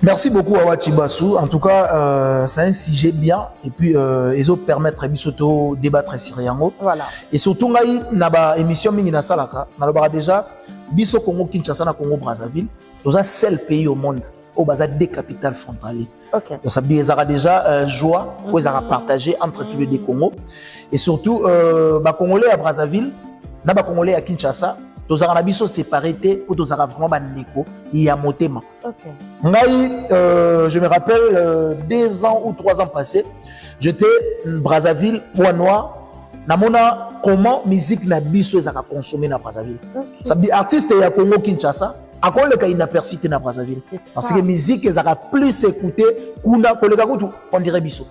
Merci beaucoup Awa Chibasu. En tout cas, c'est un sujet bien et puis ils ont permettre Bisoto débattre sur Yango. Voilà. Et surtout ngai na ba émission mingi na salaka, na ba déjà biso Congo Kinshasa na Congo Brazzaville, nous a seul pays au monde au bazar des capitales frontalières. OK. Donc ça veut dire déjà joie où ils ont partagé entre tous les deux Congo et surtout ba Congolais à Brazzaville, na ba Congolais à Kinshasa. Tous avons biso séparés pour tous avons vraiment bandeko il y a motema. OK. Je me rappelle 2 ans ou 3 ans passés, j'étais Brazzaville, Point Noir. Namona comment musique na biso ezaka consommer na Brazzaville. Okay. Ça dit artiste ya Congo Kinshasa, à quoi le cas inapercité na Brazzaville. Parce que musique ezaka plus écouté kuna koleka kutu on dirait biso.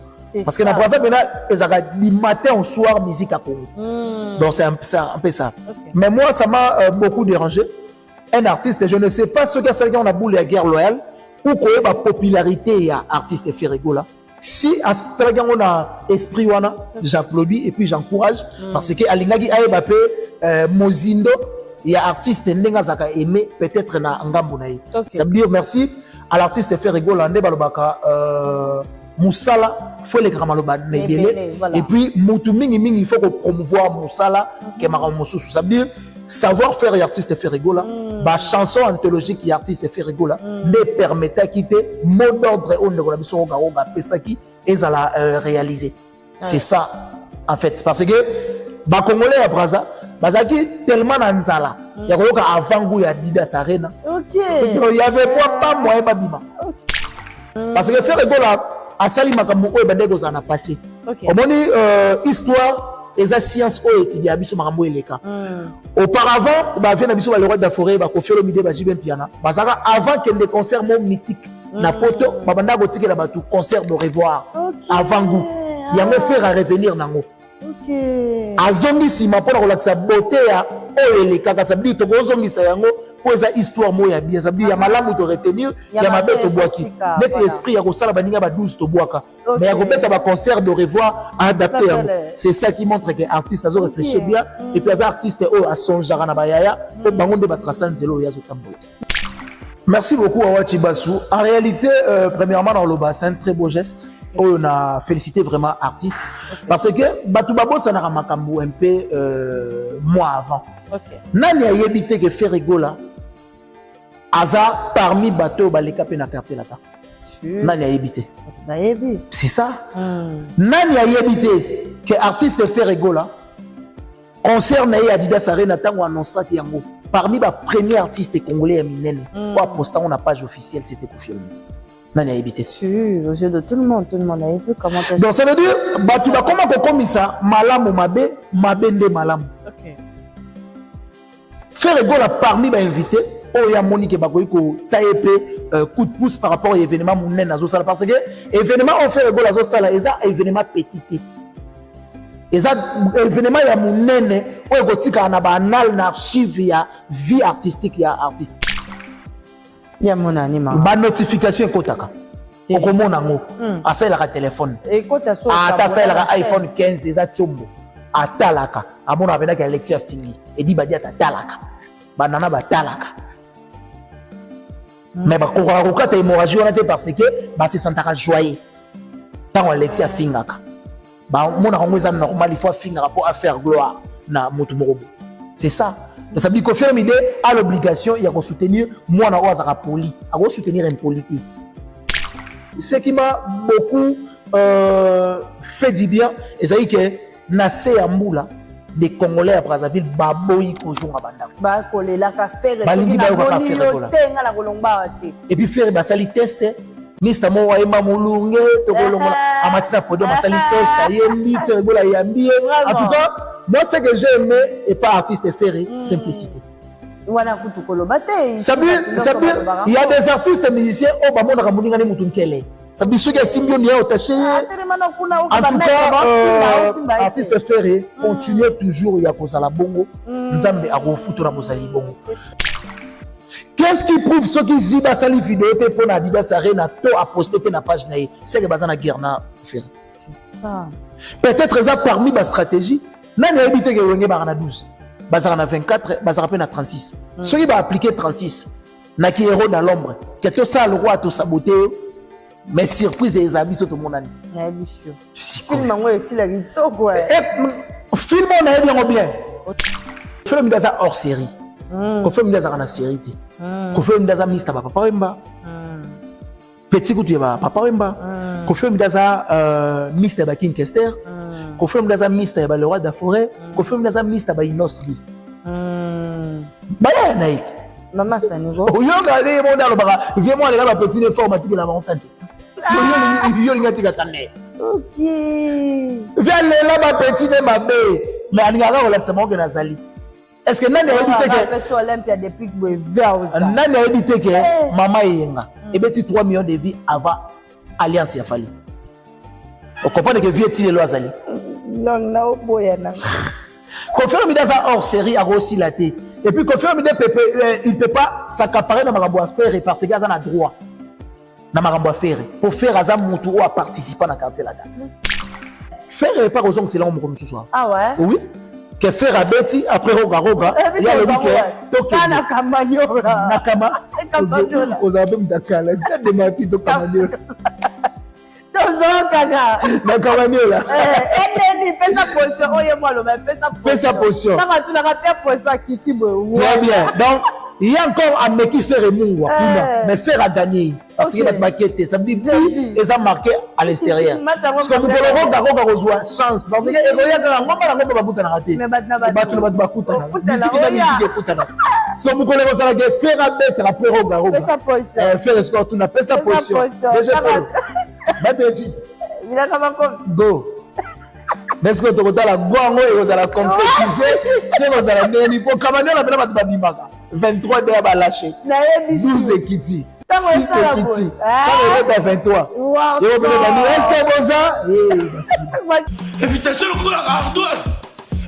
Parce que na Brazzaville ezaka du matin au soir musique à Congo. Donc c'est un peu ça. Okay. Mais moi ça m'a beaucoup dérangé. Un artiste, je ne sais pas ce que c'est qu'on a boule la guerre loyale ou quoi la popularité ya artiste Ferrego là. Si à ce on a esprit wana, j'applaudis et puis j'encourage parce que alingaki ayebape Mozindo, il y a artiste ndenga zaka aimé peut-être na ngambo na ye. Ça veut dire merci à l'artiste Ferrego landé balobaka Moussala faut les gramaloba nebele et puis mutu mingi mingi il faut promouvoir Moussala que makambo mosusu. Ça veut dire savoir faire artiste Ferrego là, ba chanson anthologique et artiste Ferrego là, ne permettait quitter mot d'ordre on ne connaît pas au gars pesaki et ça l'a réalisé. C'est ça en fait parce que ba Congolais à Brazza, bazaki tellement nanzala. Il y a quoi avant goût ya Didas Arena. OK. Il y avait pas moyen babima. Parce que Ferrego là a sali makambo o bandeko ça na passé. Au moins histoire et la science au étudié abiso makambo eleka. Auparavant, ba vient abiso le roi de la forêt ba kofiolo mide ba jiben piana. Bazaka avant qu'il y ait des concerts mythiques. Na poto ba banda go tikela ba tout concert de revoir. Avant goût. Il y a me faire à revenir nango. OK. Azongi sima pour relaxer beauté ya o eleka ka sabli to gozongi sa yango pour eza histoire mo ya bien sabli ya malamu to retenir ya mabe to boaki. Net esprit ya ko sala baninga ba 12 to boaka. Mais ya ko beta ba concert de revoir adapté. C'est ça qui montre que artiste azo réfléchir bien et puis les artistes a son jarana bayaya pour bangonde ba traçan zelo ya zo tambola. Merci beaucoup Awa Chibasu. En réalité premièrement dans le bassin un très beau geste. On a félicité vraiment artiste parce que Batubabo ça n'a makambo un peu mois avant. Nani a yebité que Ferrego là Aza parmi bateau baleka pe na quartier là. Nani a yebité. C'est ça. Nani a yebité que artiste Ferrego là concert na Adidas Arena tango annonça ki yango parmi ba premier artiste congolais minene pour poster on a page officielle c'était confirmé. Nani a évité. Sûr, aux yeux de tout le monde a vu comment. Donc ça veut dire, tu vas comment comme ça, malam ou mabe nde malam. OK. Ferrego là parmi les invités, oh ya Monique Bagoiko, ça épée coup de pouce par rapport à l'événement mounen nazo sala parce que événement on Ferrego la zo sala eza événement petit. Eza événement ya mounen o gotika na banal na archive ya vie artistique ya artiste. Ya mona anima ba notification ekotaka okomona ngo asalaka téléphone ekota so asalaka iPhone 15 eza chombo atalaka amona abendaki Alexia Fingi edi badi atalaka banana batalaka mais bakokaka kokata hémorragie wana te parce que se sentaka joyeux ntango Alexia Fingaka bamonaka ngo eza normal il faut afingaka mpo affaire gloire na motu moko. C'est ça. Donc, ça veut dire que Fermide a l'obligation de soutenir moi na poli, à soutenir un politique. Ce qui m'a beaucoup fait du bien, c'est que Nassé Amboula, des Congolais à Brazzaville, Baboui Kojour à Banda. Et puis faire des sali test. Mr. Mo Waima Moulunge, Togolonga, Amatina Podo, Masali Test, Ayembi, Fergola Yambi. En tout cas, moi, ce que j'ai aimé, et pas artiste ferré, simplicité. Ça veut dire, il y a des artistes musiciens, oh, bah, mon Ramouni Gane Moutunkele. Ça veut dire qu'il y a Symbion au Taché. En tout cas, artiste ferré, continuez toujours, il y a Kozala Bongo, Nzambe Arofutura Bosali Bongo. Qu'est-ce qui prouve ce qui dit dans cette vidéo pour la Adidas Arena to a posté dans la page naïe c'est que bazana guerre na faire. C'est ça. Peut-être ça parmi ma stratégie. N'a n'a évité que wenge barana 12. Bazana 24, bazana peine à 36. Ceux qui va appliquer 36. na ki héros dans l'ombre que tout ça le roi tout saboter mais surprise et amis tout le monde ani na bisho film ngo esi la kitoko film on a bien film d'aza hors série ko film d'aza na série ko film d'aza Mr Papa Wemba petit coup tu va Papa Wemba ko film d'aza Mr Bakin Kester ko film d'aza Mr le roi de la forêt ko film d'aza Mr Inosbi baya naik Maman Sanigo. Yo regardez mon dans le bras. Viens-moi les gars, petit informatique la montagne. Yo les gars t'attendez. OK. Viens là ma petite ma bé. Mais on regarde relaxement que Nazali. Est-ce que nani a dit que sur Olympia depuis que vers nani a dit que maman yenga et beti 3 millions de vies avant alliance ya fali. On comprend que vieux tile lo azali. Non na boya na. Confirme dans un hors série a aussi la tête. Et puis confirme il ne peut pas s'accaparer dans ma affaire parce qu'il a un droit dans ma affaire pour faire un moto à participer dans le quartier là-dedans. Faire pas aux hommes c'est là comme ce soir. Ah ouais? Oui. Que faire à Betty après Roga il y a le week-end. Nakamanyola. Nakama. Aux abîmes d'Akala. C'est des matis de Kamanyola. Nakamanyola. Pesa position. Oye moi le même pesa position. Naka tu n'as pas position Kiti bo. Très bien. Donc il y a encore un mec qui fait remungwa mais faire à gagner parce qu'il va te marquer ça veut dire et ça marqué à l'extérieur. Parce que vous pouvez Roga reçoit chance parce que il y a dans ngomba na ngomba bakuta na raté. Mais battu bakuta na. Parce que vous pouvez ça que faire à bête après Roga. Pesa position. Faire score tu n'as pas sa position. Déjà Bateji. Il a comment go. Mais ce que tu as la guango et vous allez concrétiser, que vous allez mener niveau Kamanyola bela batu babimaka. 23 de ba lâché. 12 ekiti. 6 ekiti. Quand on est 23. Wow. Est-ce que vous avez invitation pour la ardoise.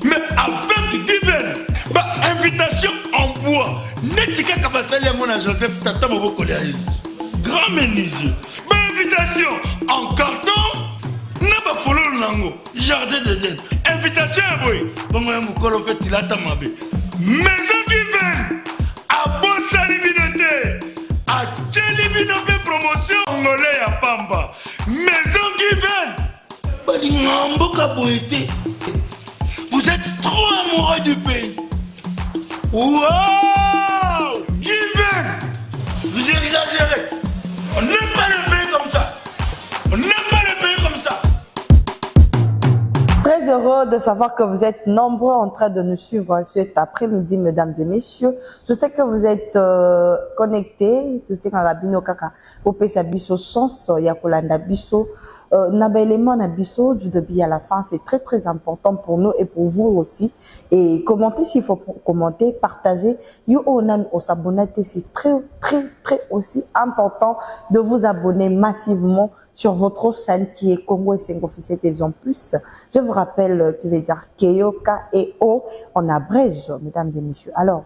Mais avec divers. Bah invitation en bois. Netika kabasali à mon Joseph Tata Moboko Léaïs. Grand menuisier. Bah invitation en carton. N'a pas follow nango. Jardin de l'aide. Invitation à boy. Bon moi mukolo fait il a tamabe. Maison divine. À Bossa Libinoté. À Tchelibinoté promotion angolais à Pamba. Maison divine. Balingambo kaboité. Vous êtes trop amoureux du pays. Wow! Divine. Vous exagérez. On n'aime pas le pays comme ça. On n'aime pas le pays comme ça. Très heureux de savoir que vous êtes nombreux en train de nous suivre cet après-midi, mesdames et messieurs. Je sais que vous êtes connectés. Tu sais quand Rabino Kaka, Opesa Bisso, chance, Yakolanda Bisso, Naba élément Nabisso, du début à la fin. C'est très très important pour nous et pour vous aussi. Et commentez s'il faut commenter, partager. You onan au s'abonner, c'est très très très aussi important de vous abonner massivement sur votre chaîne qui est Congo Esengo Officiel Télévision Plus. Je vous rappelle que veut dire Keyo, K-E-O, on abrège, mesdames et messieurs. Alors,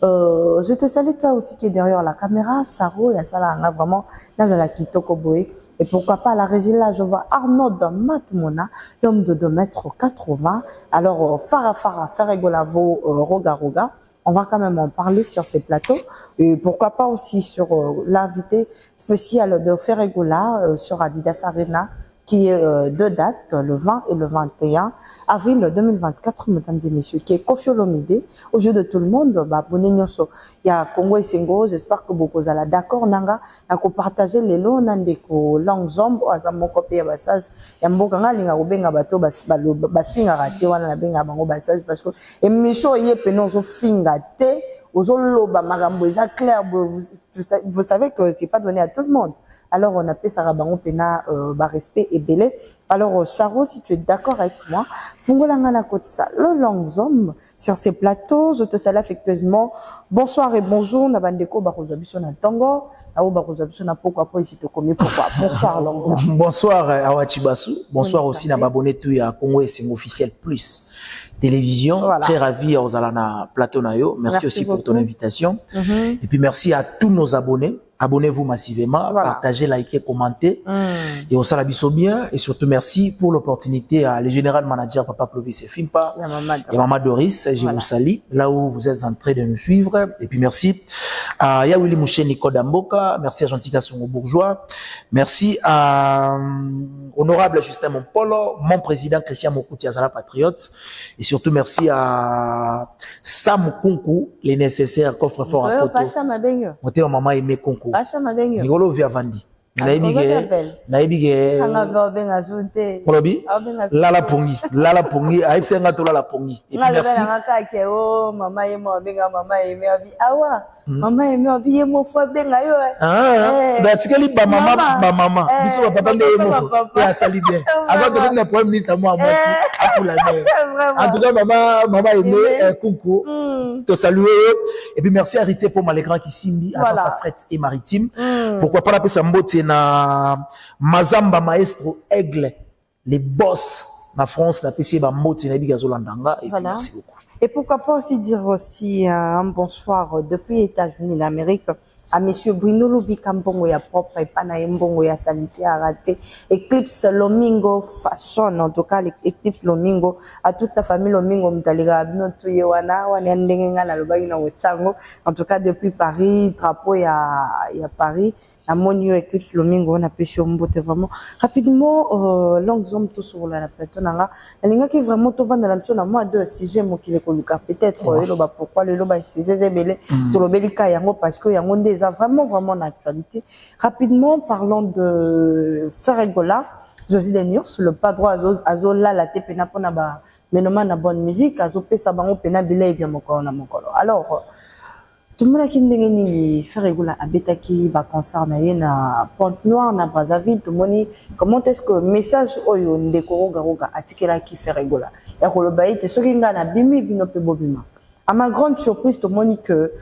je te salue toi aussi qui est derrière la caméra, Charo, il y a ça là, vraiment, là, la Kitoko Boy. Et pourquoi pas la régie là, je vois Arnaud Matmona, l'homme de 2,80 m. Alors, Farah, Ferregolavo, Roga. On va quand même en parler sur ces plateaux. Et pourquoi pas aussi sur l'invité spécial de Ferregola sur Adidas Arena, qui est deux dates, le 20 et le 21 avril 2024, mesdames et messieurs, qui est Koffi Olomide. Au jeu de tout le monde, bah, il y a Congo Esengo, j'espère que beaucoup allez d'accord, nanga, à partager les lots, nandeko, langue zombo, azambo copie bassage, y a mbokanga, linga, benga bato, bafinga rate, wana benga bango bassage, parce que, et micho, yé, penozo finga te, ozoloba magambo eza clair, vous savez que c'est pas donné à tout le monde. Alors on appelle ça rabango pena respect et belé. Alors Charo, si tu es d'accord avec moi, fungolanga na côté ça le langzom sur ces plateaux, je te salue affectueusement. Bonsoir et bonjour na bandeko bakozabiso na tango, na bakozabiso na pourquoi ici te commis pourquoi. Bonsoir langzom. Bonsoir Awachibasu, bonsoir aussi na babonné tout ya Congo Esengo Officiel Plus. Télévision, voilà. Très ravi aux Alana Plateau Nayo. Merci aussi beaucoup pour ton invitation. Et puis merci à tous nos abonnés abonnez-vous massivement, partagez, likez, commentez. Et on s'en biso bien. Et surtout, merci pour l'opportunité à le général manager Papa Clovis et Fimpa et Maman Doris. Je vous salue là où vous êtes en train de nous suivre. Et puis merci à Yawili Mouché Nico Damboka. Merci à Gentika Songo Bourgeois. Merci à Honorable Justin Mompolo, mon président Christian Mokouti Azala Patriote. Et surtout, merci à Sam Kunku, les nécessaires coffre-fort à Poto. Moté maman aimé Kunku. Nigolo via Vandi. Naibige Kolobi Lala Pongi Aïe Senga to Lala Pongi. Et puis merci maman aimé abi yemo fo benga yo batikeli ba mama biso ba papa ndemo ya sali bien avant de devenir premier ministre moi apula en tout cas maman aimé Kunku te saluer et puis merci à Ritier pour Malégrand qui simbi à sa fret et maritime. Pourquoi pas la pesa mbote na Mazamba Maestro Aigle les boss na France na PC ba mbote na biga zolandanga. Et puis merci beaucoup. Et pourquoi pas aussi dire aussi un bonsoir depuis les États-Unis d'Amérique à monsieur Bruno Lubi Kambongo ya propre et Panayembongo ya salité à rater Eclipse Lomingo Fashion en tout cas Eclipse Lomingo à toute la famille Lomingo mtaliga abino tuye wana ndengenga na loba ina wochango en tout cas depuis Paris drapeau ya Paris à monio Eclipse Lomingo on a pêché mbote vraiment rapidement longue zone tout sur la plateau nanga linga qui vraiment to vendre la mission na moi deux sujets mo qui le koluka peut-être loba pourquoi le loba sujet zebele to lobelika yango parce que yango vraiment l'actualité. Rapidement, parlons de Ferregola, Josie Denius, le pas droit à Zola, la tepena pona ba, menoma na bonne musique, à Zopé Sabango pena bilay bien mokolo na mokolo. Alors, tout le monde qui n'engeni Ferregola abetaki ba concert na yena Pointe-Noire na Brazzaville, tout le monde comment est-ce que message oyo ndekoro garoga atikela ki Ferregola. Ya koloba ite soki nga na bimi bino pe bobima. À ma grande surprise, tout le monde que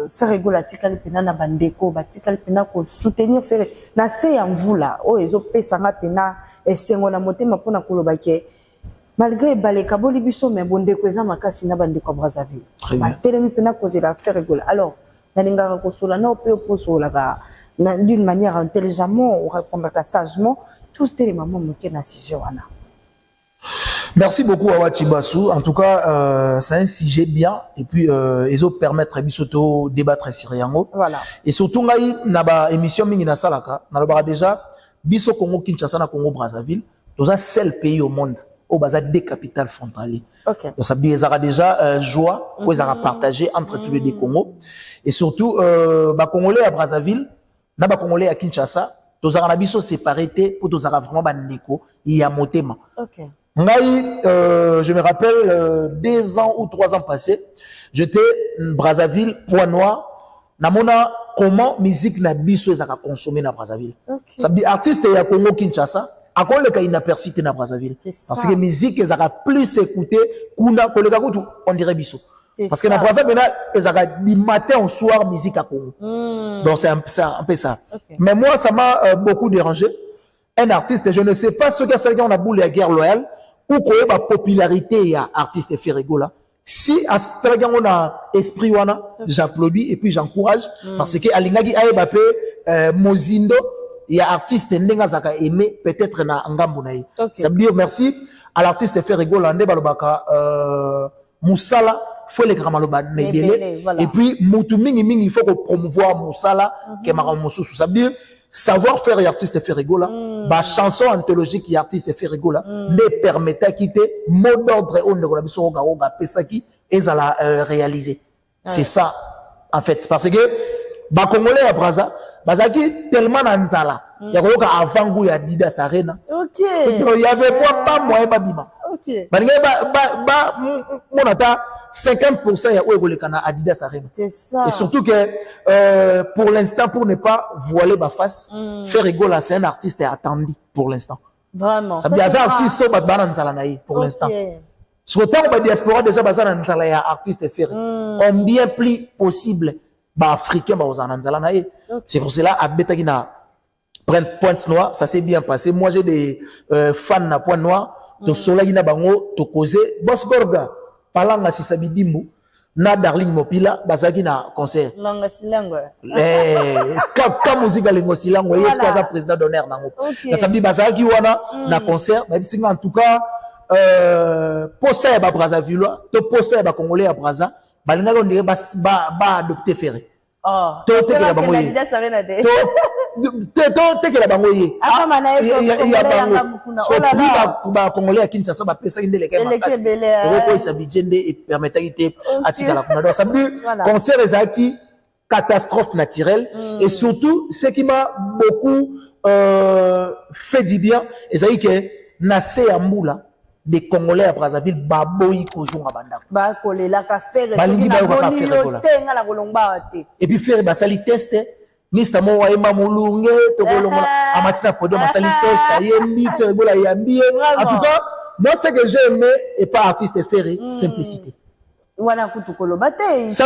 Ferregola tikali pena na bandeko batikali pena ko soutenir Ferre na se ya mvula o ezo pesa nga pena esengo na motema pona koloba ke malgré baleka boli biso mais bondeko eza makasi na bandeko Brazzaville ba telemi pena cause la Ferregola. Alors nalinga ko sola na ope oposola ka d'une manière intelligemment ou répondre sagement tous les mamans moké na sujet wana. Merci beaucoup à Wachibasu. En tout cas, c'est un sujet bien. Et puis, ils ont permettre Bisoto débattre sur Yango. Voilà. Et surtout, naba émission Mingina Salaka. Naba déjà, Biso Congo Kinshasa na Congo Brazzaville. Nous avons seul pays au monde où basa des capitales frontalières. Ok. Donc ça a déjà joie où ils ont partagé entre tous les deux Congo. Et surtout, bah Congolais à Brazzaville, naba Congolais à Kinshasa. Nous avons Biso séparé pour nous avons vraiment bandeko il y a motema. Ok. Je me rappelle 2 ans ou 3 ans passés, j'étais Brazzaville, Pointe-Noire. Namona comment musique na biso ezaka consommer na Brazzaville. Ça veut dire artiste ya Congo Kinshasa, à quoi le cas inapercité na Brazzaville. Parce que musique ezaka plus écouté kuna koleka kutu on dirait biso. Parce que na Brazzaville ezaka du matin au soir musique à Congo. Donc c'est un peu ça. Mais moi ça m'a beaucoup dérangé. Un artiste, je ne sais pas ce qu'a fait on a boule la guerre loyale. Ou quoi la popularité ya artiste Ferregola. Si à Sénégal on a esprit wana, j'applaudis et puis j'encourage parce que alingaki ayebape Mozindo il y a artiste ndenga zaka aimé peut-être na ngambo na ye. Ça veut dire merci à l'artiste Ferregola nde balobaka Moussala faut les gramaloba nebele et puis mutu mingi il faut que promouvoir Moussala que mara mosusu. Ça veut dire savoir faire et artiste Ferregola, ba chanson anthologique et artiste Ferregola, ne permettait quitter mot d'ordre on ne connaît pas oga pesaki et ça la réaliser. C'est ça en fait parce que ba Congolais à Brazza, bazaki tellement nanzala. Il y a quoi avant goût ya Adidas Arena. OK. Il y avait pas moyen babima. OK. Ba mon ata 50% ya Ouegolekana Adidas Arena. C'est ça. Et surtout que pour l'instant, pour ne pas voiler ma face, Ferregola c'est un artiste attendu pour l'instant. Vraiment. Ça veut dire un artiste au Badbana Nzalanaï pour l'instant. Sur le temps où la diaspora déjà Bazana Nzalaya artiste Ferre. Combien plus possible bah africain bah aux Nzalanaï. C'est pour cela à Betagina Pointe-Noire, ça s'est bien passé. Moi j'ai des fans à Pointe-Noire, de Soleil na bango, to causer Boss Gorga. Palanga si sabidimbu na Darling Mopila bazaki na concert Longa silango. ka musique Lengo Silango yes quoi président d'honneur nango na samedi bazaki wana na concert ba bisinga en tout cas posa ba Brazzaville to posa ba congolais ya Brazza balinga ko ndire ba adopter Ferré to te ke la bango ye to te ke la bango ye ba congolais ya Kinshasa ba pesa ndele ke makasi ko isa bijende et permettait atika la kuna ça but concert ezaki catastrophe naturelle et surtout ce qui m'a beaucoup fait du bien ezaki que nase ya mbula des Congolais à Brazzaville baboyi kozonga bandako ba kolela ka faire soki na boni lotenga la kolomba te et puis faire basali test Mr. Mo waima mulunge to kolonga amatina podo basali test ayembi faire gola yambi en tout cas moi ce que j'ai aimé et pas artiste ferré simplicité wana kutu koloba te ça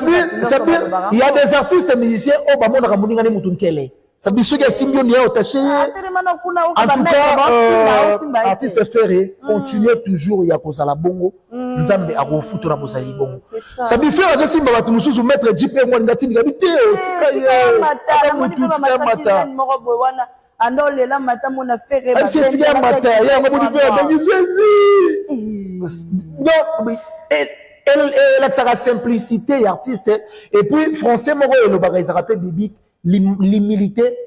il y a des artistes musiciens au bamona kamuninga ne mutu nkele ça veut dire que Simbio n'y a attaché. En tout cas, artiste ferré continue toujours il y a pour ça la bongo. Nzambe a refutu na bosali bongo. Ça veut dire que Simba va tout sous mettre Jeep et moi ngati ngabité. Lela mata mona ferré ba. C'est tika mata ya ngabudi pe Jésus. Non, elle a sa simplicité artiste et puis français moko le bagay ça rappelle biblique. L'humilité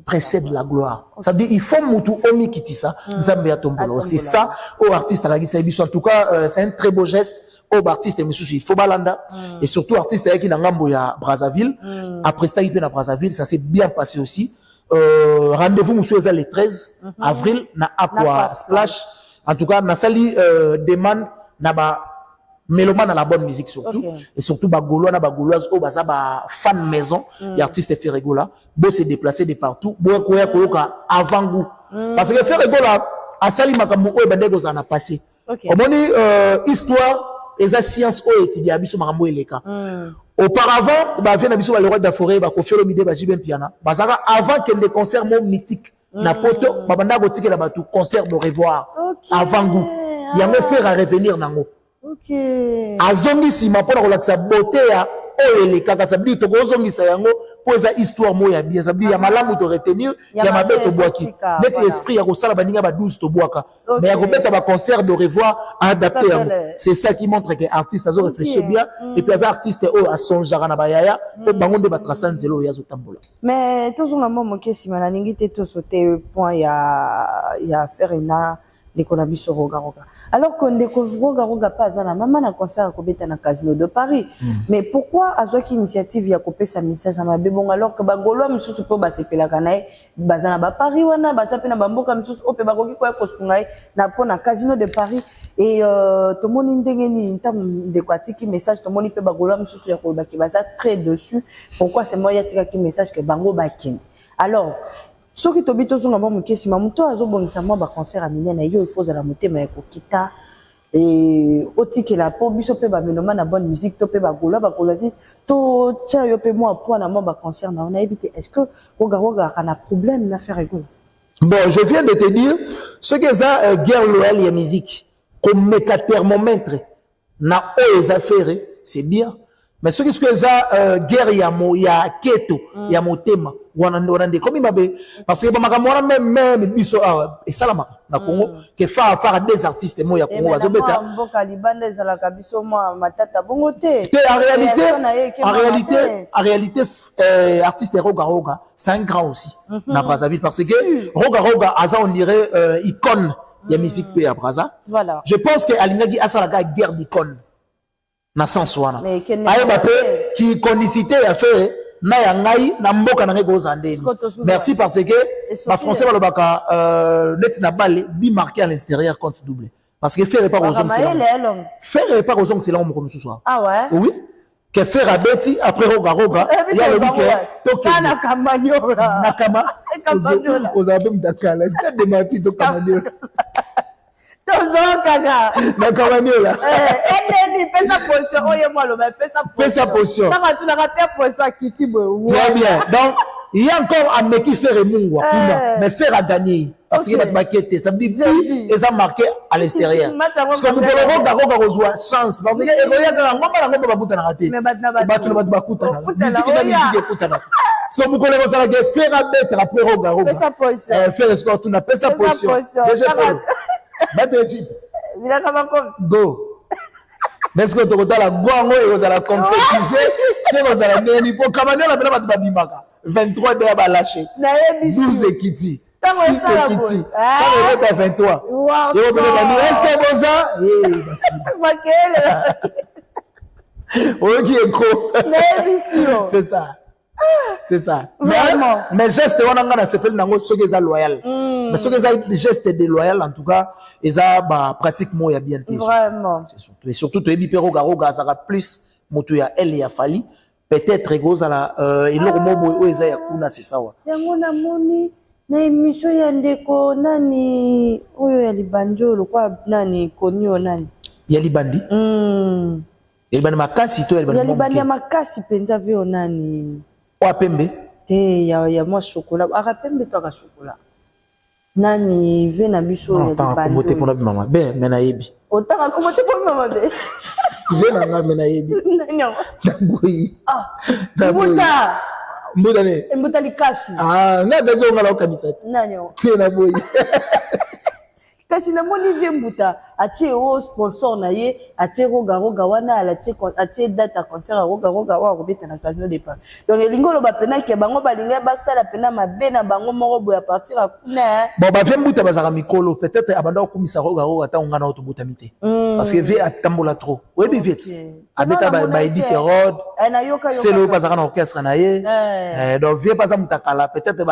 précède la gloire. Ça veut dire il faut mutu omi kitisa nzambe ya tombolo. C'est ça au artiste la gisa biso. En tout cas, c'est un très beau geste au artiste il faut balanda et surtout artiste qui na ngambo ya Brazzaville. Après ça il peut na Brazzaville, ça s'est bien passé aussi. Rendez-vous monsieur le 13 avril na Aqua Splash. En tout cas, na sali demande na ba mélomane à la bonne musique surtout et surtout bagolo na bagoloise au baza ba fan maison et artiste Ferregola beau se déplacer de partout beau koya koyoka avant goût parce que Ferregola a sali makambo o bande ko na passé au moni histoire et la science o étudier biso makambo eleka auparavant ba vient na biso le roi de la forêt ba kofiolo mide ba jibem piana bazaka avant que des concerts mythiques na poto ba banda ko tikela ba tout concert de revoir avant goût yango faire à revenir nango. Azongi sima pona kolakisa beauté ya oyele kaka sabli to kozongi sa yango poza histoire moya bien sabli ya malamu to retenir ya mabeto boaki net esprit ya kosala baninga ba 12 to boaka mais ya kobeta ba concert de revoir adapté yango c'est ça qui montre que artiste azo réfléchir bien et puis az artiste o a sonjara na bayaya to bango nde ba tracer nzelo ya zo tambola mais tozonga momo kesi mana ningi te to sauter point ya faire na Nicolas Bisso Roga. Alors qu'on découvre Roga pas à la maman à concert à Kobeta na Casino de Paris. Mais pourquoi à cette initiative y a coupé sa message à ma bébon alors que Bagolo me sous peut baser la canaille bazana ba Paris wana basape na bambo comme sous ope bagoki quoi kostungai na po na Casino de Paris et tout le monde ndengeni tam de quoi tiki message tout le monde peut Bagolo me sous ya ko baki basa très dessus pourquoi c'est moi ya tika ki message que bango bakindi. Alors ce qui tobi to zonga mo kesi mamuto azobongisa mo ba concert a minene na yo il faut za la motema ya kokita et otiki la po biso pe ba meloma na bonne musique to pe ba golozi to tia yo pe mo point na mo ba concert na on a évité est-ce que Roga kana problème na faire ego. Bon, je viens de te dire ce que ça guerre loyale et musique comme méca thermomètre na o affaires c'est bien. Mais ce que ça guerre ya keto ya motema wana ndorande comme mabe parce que bamakamona même biso et salama na Congo que faire des artistes mo ya Congo azobeta mboka libanda ezala kabiso mo matata bongo te en réalité artiste Roga c'est un grand aussi na Brazzaville parce que Roga aza on dirait icône ya musique pe à Brazza. Voilà, je pense que alingaki asala ga guerre d'icône na sens wana ayeba pe ki konicité ya fait na ya ngai na mboka na ngai ko zandeni merci parce que ba français balobaka net na balle bi marqué à l'extérieur compte double parce que faire pas aux hommes c'est là on me ce soir ah ouais oui que faire à Betty après Roga il y a le week-end kana kamanyola nakama aux abem dakala c'est des mati to kamanyola Kaka. Nakamanyola. Ni pesa position. Oye moi le pesa position. Pesa position. Ça va tu n'as pas position à Kiti. Très bien. Donc il y a encore un mec qui fait remungwa mais faire à gagner parce que va te ça veut dire et ça marqué à l'extérieur parce que vous pouvez rejoindre chance parce que il y a ngoma na ngoma bakuta na raté battu bakuta na musique parce que vous pouvez rejoindre faire à mettre après roga faire score tu n'appelles ça position déjà bateji go mais ce que tu as la gongo et vous allez compétiser vous allez neni pour kamane la bana ba bimaka 23 de ba lâché 12 ekiti 6 ekiti quand on est à 23 et on va est-ce que vous ça eh makele OK c'est ça vraiment mais geste on a na sepel nango soki za loyal mais soki za geste de loyal en tout cas eza ba pratiquement ya bien vraiment et surtout to ebi pero garoga ça plus moto ya elle ya fali peut-être ego za la iloko mobo o eza ya kuna c'est ça wa yango na moni na émission ya ndeko nani oyo ya libanjolo kwa nani konyo nani ya libandi ya libandi makasi to ya libandi ya makasi penza vio nani wa pembe te ya moi chocolat aka pembe to aka chocolat nani ve na biso ya libandi mote pona mama be mena yebi otaka komote pona mama be ve na nga mena yebi nani boyi mbuta mbuta ne mbuta likasu na bezo ngala okanisa nani te na boyi kasi na moni vie mbuta atie o sponsor na ye atie roga wana atie date à concert roga wa robeta na casino de Paris donc elingolo ba pena ke bango balinga basala pena mabe na bango moko boya partir à kuna bon ba vie mbuta bazaka mikolo peut-être abanda okumisa roga ta ngana otobuta mite parce que vie atambola trop oui bi vite abeta ba Edith Rod c'est le bazaka na orchestre na ye donc vie pas mutakala peut-être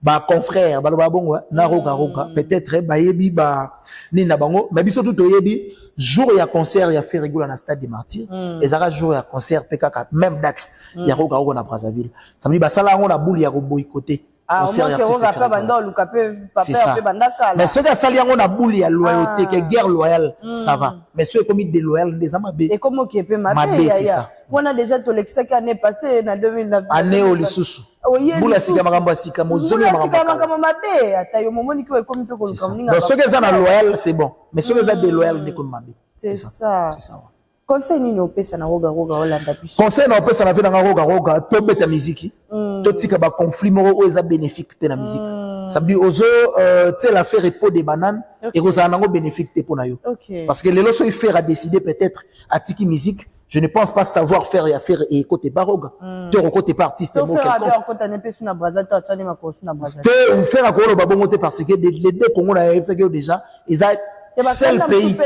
ba confrère ba bongo na roga peut-être ba yebi ba ni na bango mais biso tout yebi jour ya concert ya fait régulier na stade des martyrs et ça jour ya concert PK même date ya roga na Brazzaville ça me dit ba sala ngo na boule ya boycotter concert ya roga pa banda luka pe papa pe banda kala mais ce que sali ngo na boule ya loyauté que guerre loyale ça va mais ce comme déloyal des amabe et comme qui peut mater ya on a déjà tout l'excès qui année passée na 2009 année au lisusu bula sika makambo sika mozoni makambo mabe ata yo momoni ko comme pe ko luka donc ce que ça na loyal c'est bon mais ce que ça déloyal ne comme mabe c'est ça conseil nini opesa na roga olanda biso conseil na opesa na vie na roga to beta musique to tika ba conflit moko eza bénéfique te na musique ça veut dire ozo tu sais la faire repos des bananes et oza nango bénéfique te pona yo parce que les loso il faire a décider peut-être à tiki musique je ne pense pas savoir faire et faire et côté baroga te côté pas artiste bon quelqu'un côté na pesu na Brazzaville to tsani makosu na Brazzaville te on faire ko lo babongo te parce que les deux Congo na ça que déjà ils a seul pays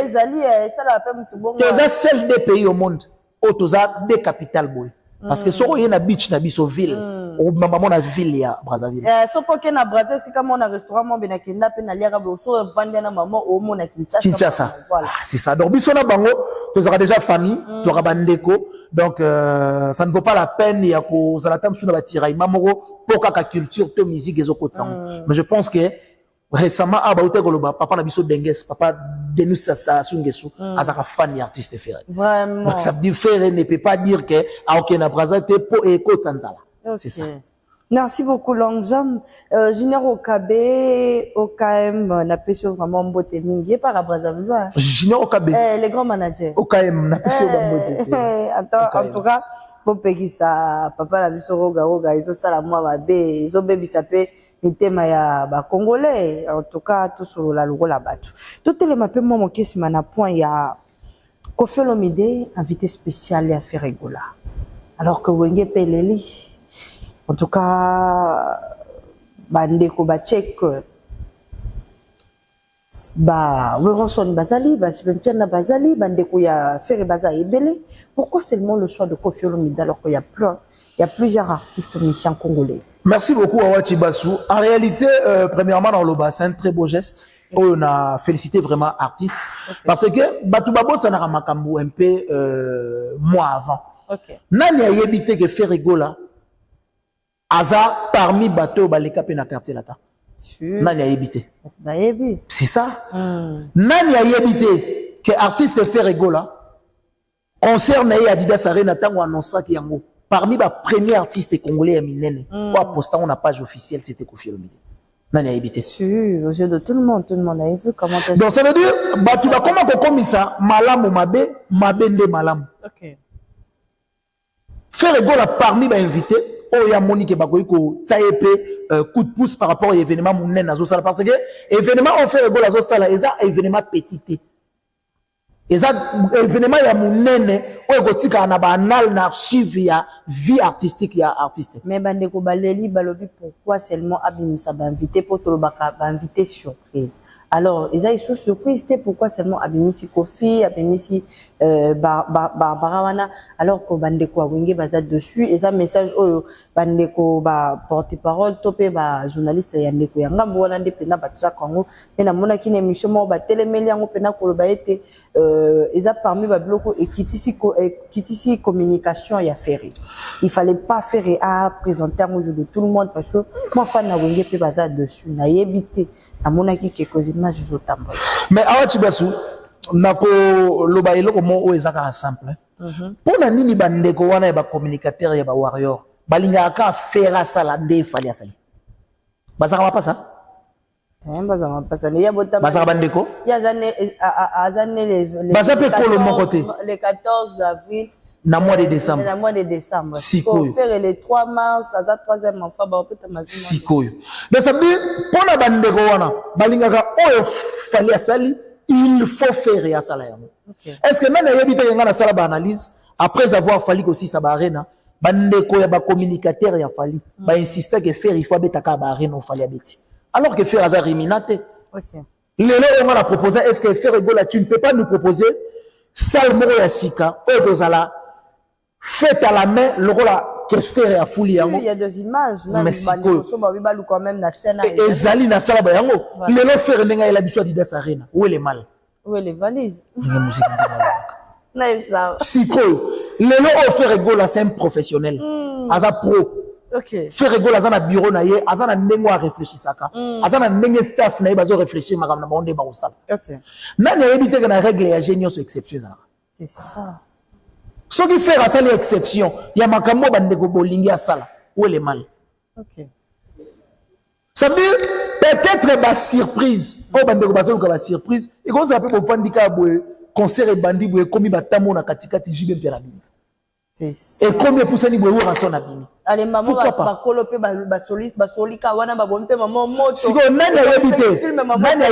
seul des pays au monde où tu as des capitales boy parce que soko yena beach na biso ville au maman na ville ya Brazzaville soko ke na Brazzaville si comme on a restaurant mo bena kenda pe na liaka bo so vendre na maman au mo na Kinshasa voilà c'est ça donc biso na bango tu auras déjà famille tu auras bandeko donc ça ne vaut pas la peine ya ko za la tam suna batira imamoko poka ka culture to musique ezoko tsango mais je pense que récemment abaute koloba papa na biso denges papa Denus Sungesu azaka fan artiste ferré vraiment donc ça veut dire ferré ne peut pas dire que ok na Brazzaville po eko tsanzala c'est ça merci beaucoup Longjam Junior Okabe OKM na peso vraiment mbote mingi par à Brazzaville Junior Okabe les grands managers OKM na peso mbote en tout cas popekisa papa na biso roga izo sala mwa mabe izo bebisa pe mitema ya ba congolais en tout cas tout sur la logola batu tout le mape mwa mokesi mana point ya Koffi Olomide invité spécial ya Ferregola alors que wenge peleli en tout cas bandeko ba check ba Weronson Bazali ba Pierre Bazali bandeko ya Ferre Baza ebele pourquoi seulement le choix de Koffi Olomide alors qu'il y a plusieurs artistes musiciens congolais. Merci beaucoup Awachi Bassou. En réalité premièrement dans le bas c'est un très beau geste on a félicité vraiment artiste parce que Batu Babo ça n'a makambo un peu mois avant. Nani a yebité que Ferregola aza parmi bateau baleka pe na quartier là. Nani a yebité. C'est ça. Nani a yebité que artiste Ferregola concert na Adidas Arena tango annonça ki yango parmi les premiers artistes congolais à Minene, pour aposter on a page officielle, c'était Koffi Olomide. Nani a habité. Sûr, aux yeux de tout le monde a vu comment. Donc ça veut dire, bah tu vas comment comme ça, malam ou mabe nde malam. Ok. Faire rigolo parmi les invités, oh ya Monique Bakoiko, ça coup de pouce par rapport à l'événement Mounen Azo Sala parce que événement on fait rigolo Azo Sala, et ça événement petit. Et ça événement ya Mounen, oh gotika na banal na archive ya vie artistique ya artiste. Mais bandeko baleli balobi pourquoi seulement Abimisa ba invité pour tolobaka ba invité surprise. Alors, ils sont surpris, c'était pourquoi seulement Abimisi Koffi, Abimisi Barbara Wana, alors que Bandeko Awenge baza dessus, et ça message oh Bandeko ba porte-parole, topé ba journaliste Yandeko Yangambo wana nde pena ba tsa Kongo, et na mona kine émission mo ba télémeli yango pena koloba ete ils a parmi ba bloko et kitisi communication ya ferry. Il fallait pas faire à présenter aux yeux de tout le monde parce que moi fan na Wenge pe baza dessus, na yebité, na mona ki quelque mais awa Chibasu nako loba eloko mo o ezaka simple pour na nini bandeko wana ba communicateur ya ba warrior balinga ka fera sala nde fali asali bazaka pas ça bazaka pas ça ya bota bazaka bandeko ya zane les bazape pour le mon côté le 14 avril na mois de décembre na mois de décembre pour faire le 3 mars à 3e enfant ba peut mazina sikoyo mais ça dit pour na bandeko wana balinga ka oyo fali asali il faut faire ya sala yango est-ce que même yebite nga na sala ba analyse après avoir fallu aussi sa barena bandeko ya ba communicateur ya fali ba insister que faire il faut betaka ba arena au fali abeti alors que faire azar riminate OK lelo on a proposé est-ce que faire rigola tu ne peux pas nous proposer salle moko ya sika oyo dozala fait à la main le rôle que faire à fouli yango il y a des images même so ba bibalu quand même na chaîne et zali na sala ba yango lelo faire ndenga ela biso Adidas Arena où est le mal où est les valises la musique na ça siko lelo o faire rigolo c'est un professionnel aza pro OK faire rigolo aza na bureau na ye aza na ndengo a réfléchir saka aza na ndenge staff na ye bazo réfléchir makam na bonde ba osala OK nani yebite na règle ya génie sur exception ça c'est ça. Ce qui fait à ça l'exception, il y a makambo bandeko bolingi à sala. Où est le mal? OK. Ça veut dire peut-être ba surprise. Oh bandeko bazo ka ba surprise. Et comme ça peut pour pandika boy concert et bandi boy komi batamo na katikati jibe mpela bimi. C'est ça. Et combien pour ça ni boy rason na bimi. Allez maman ba kolope ba solika wana ba bompe maman moto. Siko nani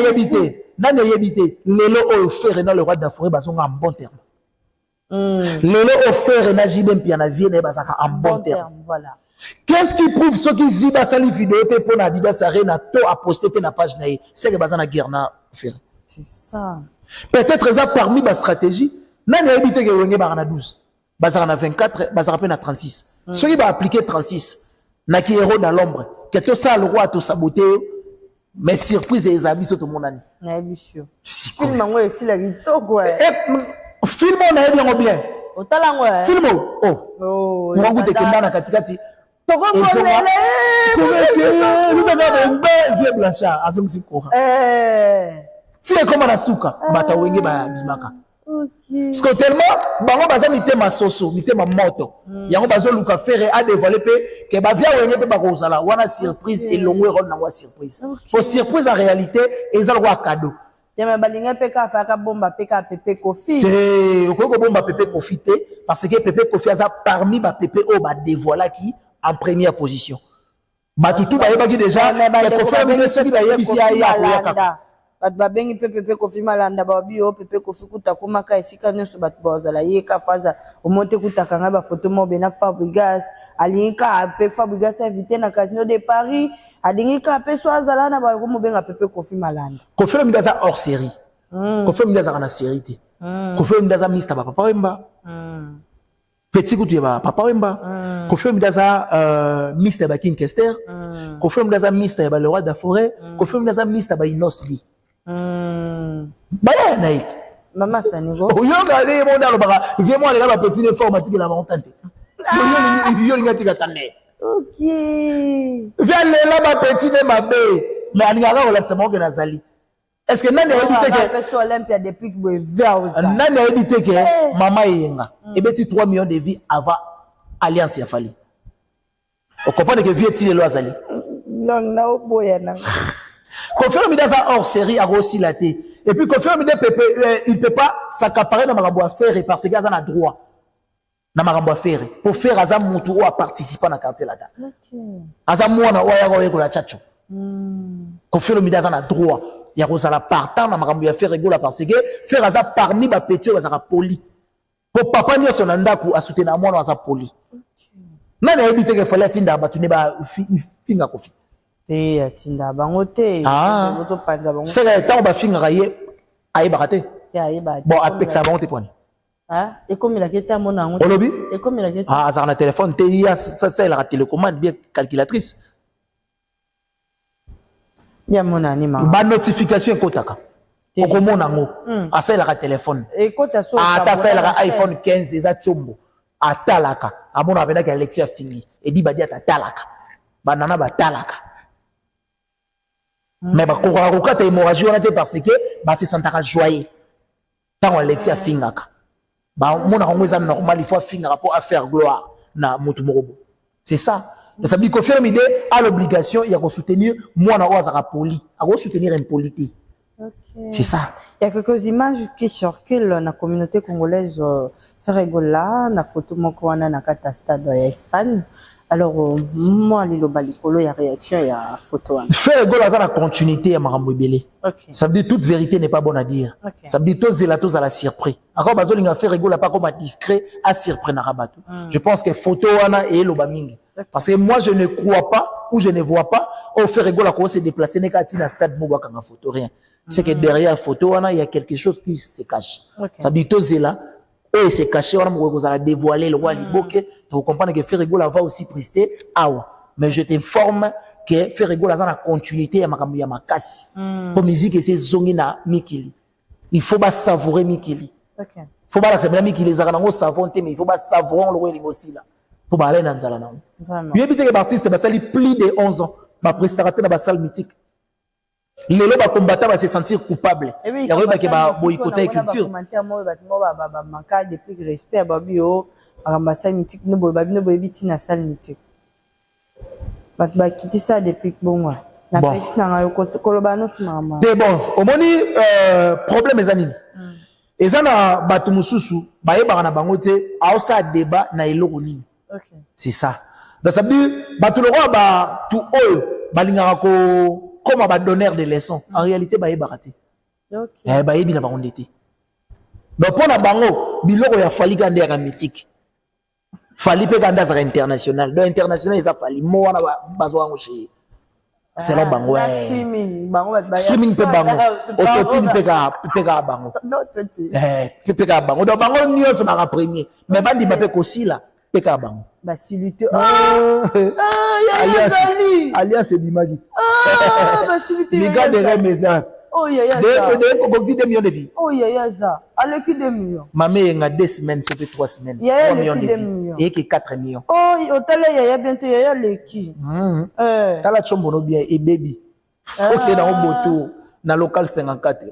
yebite. Nani yebite. Lelo o faire dans le roi d'Afrique bazonga en bon terme. Lelo offert na jibe mpia na vie na bazaka en bon terme voilà. Qu'est-ce qui prouve ce qui ziba sali vidéo te pour na Adidas Arena to a posté na page na c'est que bazana guerre na faire c'est ça peut-être ça parmi ba stratégie nani habité que wenge ba na 12 bazaka na 24 bazaka pe na 36 ceux qui va appliquer 36 na ki héros dans l'ombre que to ça le roi to saboter mais surprise les amis tout mon ami na émission film ngo esi la kitoko film on a bien bien otalango film oh wangu te kenda katikati toko bolele vieux blanchard azongisi kora si comme na suka bata wenge ba bimaka OK parce que tellement bango baza mitema soso mitema moto yango bazo luka faire a dévoiler pe que ba via wenge pe ba kozala wana surprise et longwe rôle na wa surprise pour surprise en réalité ezala wa cadeau. Yama balinga peka faka bomba peka Pepe Koffi. C'est okoko bomba Pepe Koffi parce que Pepe Koffi a parmi ba Pepe o ba dévoiler qui en première position. Ba tout ba yeba qui déjà Pepe Koffi celui ba yebisi ya ya. Bat babengi Pepe Koffi malanda ba bio Pepe Koffi kutakuma ka esika nyoso bat bozala yeka faza omonte kutakanga ba photo mo bena Fabregas alinka pe Fabregas invité na Casino de Paris alinka pe swazala na ba ko mo benga Pepe Koffi malanda Koffi Olomide hors série Koffi Olomide na série te Koffi Olomide Mr Papa Wemba petit kutu ba Papa Wemba Koffi Olomide Mr ba King Kester Koffi Olomide Mr ba le roi de la forêt Koffi Olomide Mr ba Inosli Baya naïk. Maman Sanigo. Yo gardé mon dans le bara. Viens-moi les gars la petite informatique la montagne. Yo l'ingati gatane. OK. Viens là ma petite ma bé. Mais alingara relaxement que nazali. Est-ce que nani a évité que sur Olympia depuis que vers nani a évité que maman yenga. Et beti 3 millions de vies avant alliance ya Fali. On comprend que vieux tile lo azali. Non, non, boya na. Koffi Olomide ça hors série a aussi la té. Et puis Koffi Olomide il peut pas s'accaparer dans makambo à faire parce que ça a droit. Na makambo à faire pour faire azam mutu ou à participer na quartier là-dedans. OK. Azam mwana oya ko yekola chacho. Koffi Olomide ça a droit. Ya ko sala partant na makambo ya faire rigola parce que faire azam parmi ba petit ba ça poli. Pour papa nyo son ndako a soutenir mwana za poli. Nani a évité que fallait tinda ba tuni ba finga Koffi. Te atinda bango te. Bozo panza bango. C'est le temps ba finga raye ayi bakate. Te ayi ba. Bon avec ça bango te poni. Ah, et comme il a quitté mon ango. Olobi? Et comme il a quitté. Ah, ça a un téléphone, ça la télécommande bien calculatrice. Ya mon anima. Ba notification kotaka. Oko mon ango. Ah ça la téléphone. Et kota so. Ah ça la iPhone 15 eza chombo. Atalaka. Amona abenda ka Alexia fini. Et dit ba dia talaka. Banana ba talaka. Mais ba kokora ta hémorragie on a parce que ba se sentaka joyeux. Tant Alexia fingaka. Bah mon a normal il faut finir rapport à faire gloire na mutu morobo. C'est ça. Ça veut dire que Koffi Olomide a l'obligation il y a que soutenir moi na oza poli, a soutenir impolité. Okay. C'est ça. Il y a quelques images qui circulent dans la communauté congolaise Ferregola na photo moko wana na kata stade ya Espagne. Alors moi lilo balikolo ya réaction ya photo wana. Ferregola za la continuité ya makambo ebele. Okay. Ça veut dire toute vérité n'est pas bonne à dire. Okay. Ça veut dire tous zelatos à la surpris. Encore bazolinga Ferregola pas comme discret à surprendre rabato. Je pense que photo wana et loba mingi. Okay. Parce que moi je ne crois pas ou je ne vois pas au Ferregola comment se déplacer n'est qu'à tina stade mo bakanga photo rien. C'est que derrière la photo wana il y a quelque chose qui se cache. Okay. Ça veut dire tous zela et c'est caché wana mo ko za dévoiler le roi liboke. Vous comprenez que Ferregola va aussi prester awa. Mais je t'informe que Ferregola a la continuité à makambo ya makasi. Pour musique c'est zongi na mikili. Il faut pas savourer mikili. OK. Faut pas accepter mikili za kanango savonté mais il faut pas savourer le roi aussi là. Pour aller dans nzala na. Vraiment. Bien que l'artiste ba sali plus de 11 ans, ba prestataire na ba salle mythique. Lelo ba combattant va se sentir coupable. Il y a pas que ba boycotter culture. Commentaire moi ba manka depuis respect ba bio ba salle mythique no ba bino boyebiti na salle mythique. Ba kiti ça depuis bon na pesi na yo koloba no suma. C'est bon. Omoni problème ezanini. Ezana batu mususu ba yeba na bango te a osa débat na eloko nini. OK. C'est ça. Donc ça veut dire batu le roi ba tout oyo balingaka ko comme un donneur de leçons. En réalité, bah, il est raté. Ok. Eh, bah, il est bien endetté. Donc, pour la bango, biloko ya fali gande ya mythique. Fali pe ganda za international. Donc, international, ils a fali. Mo wana bazo wango chez. C'est la bango. Streaming. Bango, streaming pe bango. Autotune pe ga bango. Pe ga bango. Donc, bango, nyo se mara premier. Mais bandi ba pe kosi la. Pe ga bango. Basilité. Alias Bimagi. Basilité. Les gars de Remeza. Oh, yaya. De 2 millions de vies. Oh, yaya, ça. Allez, qui 2 millions? Ma mère, il y a 2 semaines, ça fait 3 semaines. Yaya, 3 millions de 2 millions. Et qui 4 millions. Oh, au télé, yaya, bientôt, yaya, le qui? T'as la chambre, bien, et baby. Ok, dans un boto, dans local 54.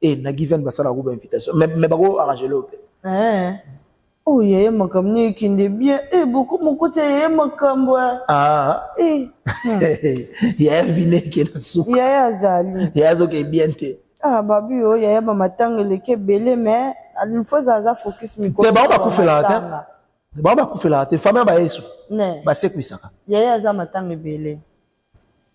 Et, na given, bah, ça la roube invitation. Mais, bah, go, arranger l'autre. Oh, yaya makamni kinde bien. Beaucoup mon côté yaya makamwa. Ah. Yaya vine qui est sous. Yaya zali. Yaya zo qui est bien te. Ah babi oh yaya ba matanga leke belé mais il faut ça focus miko. C'est bon ba kufe la tête. C'est bon ba kufe la tête. Famille ba yesu. Ne. Ba c'est quoi ça? Yaya za matanga belé.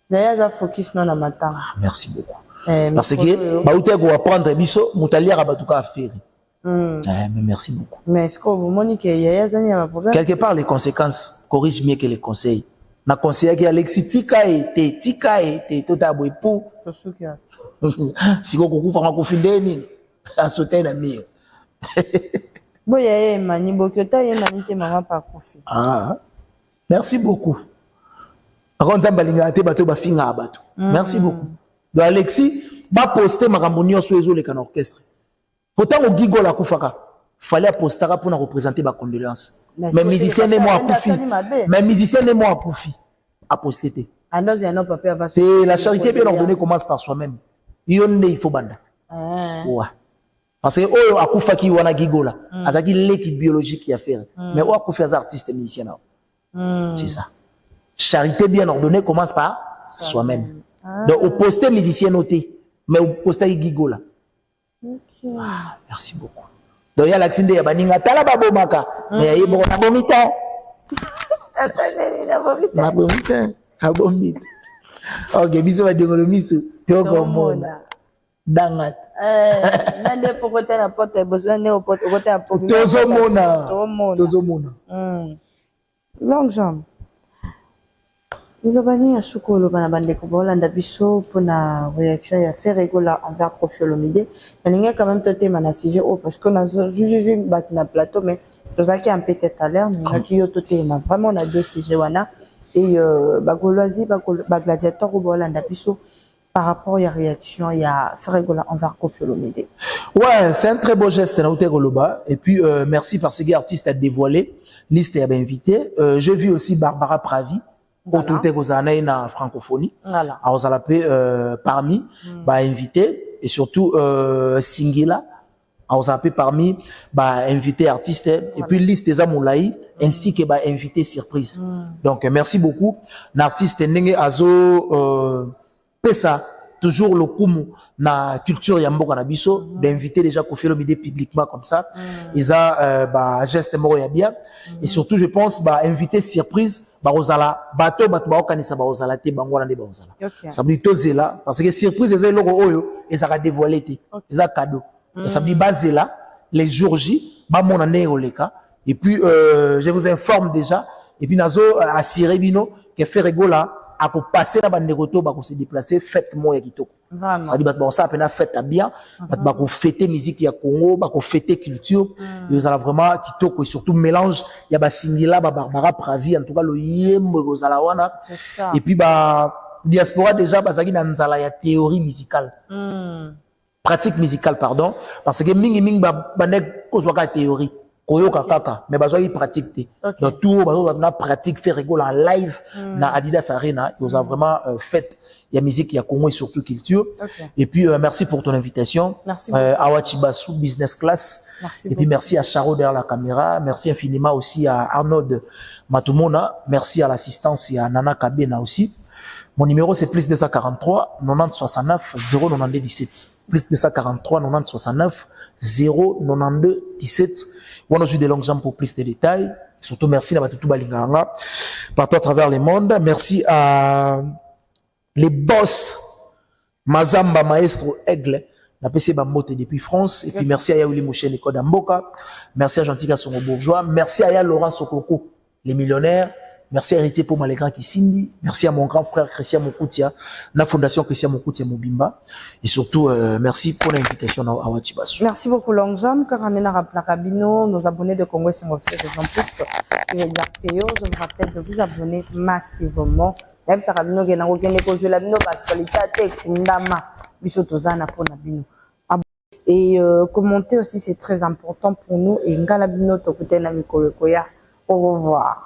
Yaya za focus na matanga. Merci beaucoup. Parce que ba uté go apprendre biso mutalia ka batuka affaire. Mais merci beaucoup. Mais est-ce que vous monique yaya zani a problème? Quelque part les conséquences corrigent mieux que les conseils. Na conseiller que Alexis tika et tota boipo. Tosukia. Si ko kufa ko findeni a sauter na mire. Bo yaya mani bokota ye mani te maman pas kufi. Ah. Merci beaucoup. Encore nzamba linga te bato ba finga bato. Merci beaucoup. Donc Alexis ba poster makambo nyonso ezo le kan orchestre. Pourtant, au Gigo la Koufaka, fallait poster pour nous représenter ma condoléance. Mais musicien n'est moi à Koufi. Mais musicien n'est moi à Koufi. À poster. C'est la charité bien ordonnée commence par soi-même. Il faut banda. Ouais. parce que oyo akufaki wana gigola azaki l'équipe biologique qui a fait mais oyo akufi aza artiste musicien c'est ça charité bien ordonnée commence par soi-même donc au poster musicien noté mais au poster gigola merci beaucoup donc ya l'accinde ya baninga tala babomaka mais yayi boko na bomita na bomita abomita ok biso ba dingolo miso toko mona dangat nande pokote na porte besoin ne pokote na porte tozomona longue jambe lobani ya sukolo bana bandeko bolanda biso pona réaction ya Ferregola envers Koffi Olomide nalinga quand même toté mana sujet parce que na juge bat na plateau mais tozaki un peu tête à l'air mais qui yo toté vraiment na deux sujets wana et bagoloisi bagladiateur bolanda biso par rapport à la réaction il y a Ferregola envers Koffi Olomide. Ouais, c'est un très beau geste na Goloba et puis merci parce que l'artiste a dévoilé liste et a invité j'ai vu aussi Barbara Pravi autorité gozana na francophonie voilà a parmi invité et surtout Singila a parmi invité artiste et puis liste des amoulaï ainsi que invité surprise donc merci beaucoup l'artiste ndenge azo pesa toujours le kumu na culture ya mboka na biso d'inviter déjà Koffi Olomide publiquement comme ça ils a geste moko ya bien et surtout je pense inviter surprise rozala bato kanisa rozala te bango na nde rozala ça veut dire tozela parce que surprise eza eloko oyo ezaka dévoiler te eza cadeau ça veut dire bazela les jours J mona ndenge oleka et puis je vous informe déjà et puis nazo assurer bino que Ferregola à pour passer la bande de retour pour se déplacer fête moi kitoko ça dit bon ça appena fête à bien pour fêter musique ya Congo pour fêter culture et vous allez vraiment kitoko et surtout mélange il y a ba Singila Barbara Pravi en tout cas le yembo kozala wana et puis diaspora déjà bazaki na nzala ya théorie musicale pratique musicale pardon parce que mingi banek kozwaka théorie koyoka kaka mais bazwa pratique te donc tout na pratique Ferregola en live na Adidas Arena ils ont vraiment fait la musique il y a Congo et surtout culture et puis merci pour ton invitation Awachi Basu business class merci et puis merci à Charo derrière la caméra merci infiniment aussi à Arnaud Matumona merci à l'assistance et à Nana Kabena aussi mon numéro c'est plus 243 90 69 092 17 plus 243 90 69 092 17 on a eu des longues jambes pour plus de détails. Surtout merci à tout Balinganga partout à travers le monde. Merci à les boss Mazamba Maestro Aigle, la PC Bambote depuis France. Et puis merci à Yaouli Mouchen et Kodamboka. Merci à Gentika Songo Bourgeois. Merci à Laurent Sokoko, les millionnaires. Merci à Héritier pour Malégrand Kissindi. Merci à mon grand frère Christian Mokoutia, la fondation Christian Mokoutia Mobimba. Et surtout, merci pour l'invitation à Wachibasu. Merci beaucoup, Longjam. Karamena Rabino, nos abonnés de Congo sont officiels de plus. Je me rappelle de vous abonner massivement. Même si Rabino Genaro Geneko, je l'abino, qualité, Kundama, Bisotozana pour Nabino. Et commenter aussi, c'est très important pour nous. Et Ngalabino, Tokuten Namiko Koya. Au revoir.